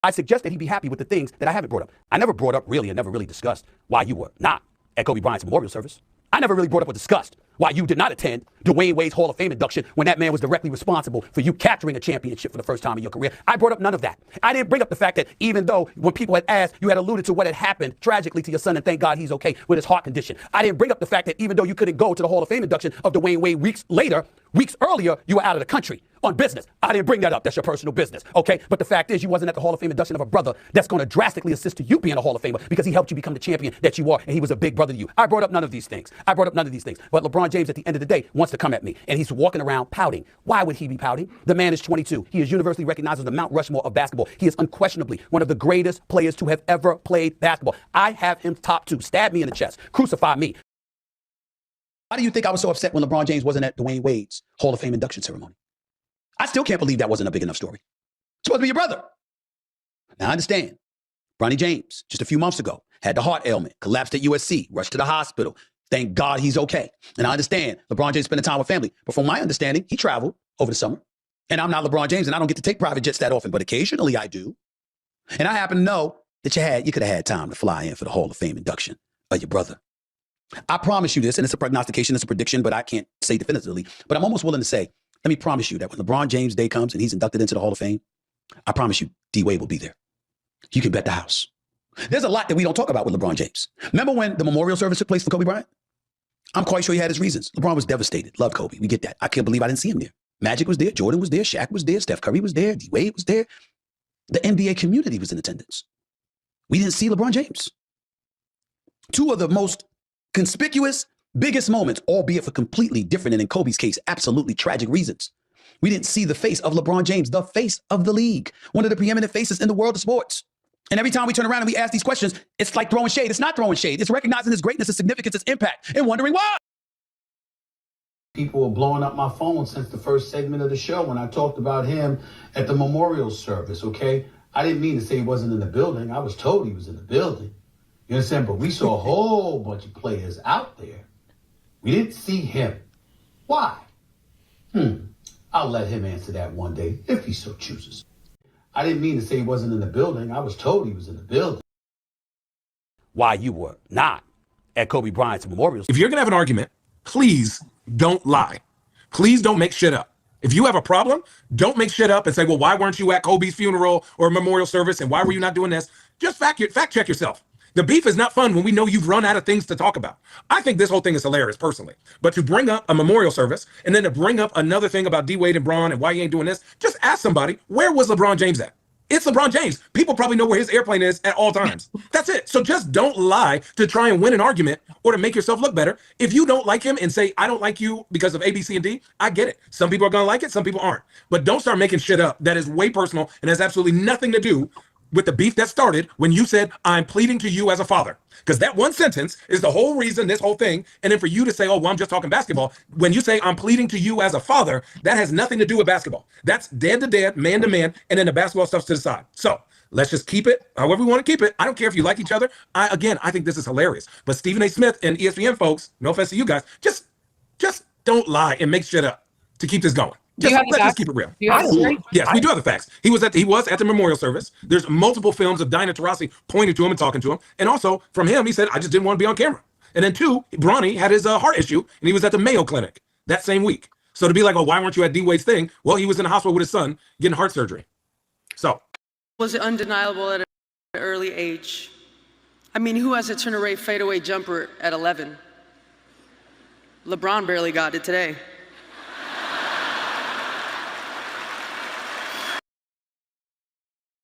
I suggest that he be happy with the things that I haven't brought up. I never brought up really and never really discussed why you were not at Kobe Bryant's memorial service. I never really brought up or discussed why you did not attend Dwayne Wade's Hall of Fame induction when that man was directly responsible for you capturing a championship for the first time in your career. I brought up none of that. I didn't bring up the fact that even though when people had asked, you had alluded to what had happened tragically to your son, and thank God he's okay with his heart condition. I didn't bring up the fact that even though you couldn't go to the Hall of Fame induction of Dwayne Wade weeks earlier, you were out of the country on business. I didn't bring that up. That's your personal business, okay? But the fact is you wasn't at the Hall of Fame induction of a brother that's going to drastically assist to you being a Hall of Famer because he helped you become the champion that you are, and he was a big brother to you. I brought up none of these things. But LeBron James at the end of the day wants to come at me, and he's walking around pouting. Why would he be pouting? The man is 22. He is universally recognized as the Mount Rushmore of basketball. He is unquestionably one of the greatest players to have ever played basketball. I have him top 2. Stab me in the chest. Crucify me. Why do you think I was so upset when LeBron James wasn't at Dwayne Wade's Hall of Fame induction ceremony? I still can't believe that wasn't a big enough story. It's supposed to be your brother. Now I understand. Bronny James, just a few months ago, had the heart ailment, collapsed at USC, rushed to the hospital. Thank God he's okay. And I understand LeBron James spending time with family. But from my understanding, he traveled over the summer. And I'm not LeBron James, and I don't get to take private jets that often, but occasionally I do. And I happen to know that you could have had time to fly in for the Hall of Fame induction of your brother. I promise you this, and it's a prognostication, it's a prediction, but I can't say definitively. But I'm almost willing to say, let me promise you that when LeBron James' day comes and he's inducted into the Hall of Fame, I promise you, D-Wade will be there. You can bet the house. There's a lot that we don't talk about with LeBron James. Remember when the memorial service took place for Kobe Bryant? I'm quite sure he had his reasons. LeBron was devastated. Loved Kobe. We get that. I can't believe I didn't see him there. Magic was there. Jordan was there. Shaq was there. Steph Curry was there. D-Wade was there. The NBA community was in attendance. We didn't see LeBron James. Two of the most conspicuous, biggest moments, albeit for completely different and in Kobe's case, absolutely tragic reasons. We didn't see the face of LeBron James, the face of the league, one of the preeminent faces in the world of sports. And every time we turn around and we ask these questions, it's like throwing shade. It's not throwing shade. It's recognizing his greatness, his significance, his impact, and wondering why. People were blowing up my phone since the first segment of the show when I talked about him at the memorial service, okay? I didn't mean to say he wasn't in the building. I was told he was in the building. You understand? But we saw a whole bunch of players out there. We didn't see him. Why? I'll let him answer that one day if he so chooses. I didn't mean to say he wasn't in the building. I was told he was in the building. Why you were not at Kobe Bryant's memorial. If you're going to have an argument, please don't lie. Please don't make shit up. If you have a problem, don't make shit up and say, well, why weren't you at Kobe's funeral or memorial service? And why were you not doing this? Just fact check yourself. The beef is not fun when we know you've run out of things to talk about. I think this whole thing is hilarious personally, but to bring up a memorial service and then to bring up another thing about D-Wade and Bron and why he ain't doing this, just ask somebody, where was LeBron James at? It's LeBron James. People probably know where his airplane is at all times. That's it. So just don't lie to try and win an argument or to make yourself look better. If you don't like him and say, I don't like you because of A, B, C, and D, I get it. Some people are going to like it. Some people aren't. But don't start making shit up that is way personal and has absolutely nothing to do with the beef that started when you said, I'm pleading to you as a father. Because that one sentence is the whole reason, this whole thing. And then for you to say, oh, well, I'm just talking basketball. When you say I'm pleading to you as a father, that has nothing to do with basketball. That's dead to dead, man to man, and then the basketball stuff's to the side. So let's just keep it however we want to keep it. I don't care if you like each other. I think this is hilarious. But Stephen A. Smith and ESPN folks, no offense to you guys, just don't lie and make shit up to keep this going. Let's just keep it real. Yes, we do have the facts. He was at the memorial service. There's multiple films of Diana Taurasi pointing to him and talking to him. And also from him, he said, I just didn't want to be on camera. And then 2, Bronny had his heart issue and he was at the Mayo Clinic that same week. So to be like, oh, why weren't you at D-Wade's thing? Well, he was in the hospital with his son getting heart surgery. So. Was it undeniable at an early age? I mean, who has a turn-away fadeaway jumper at 11? LeBron barely got it today.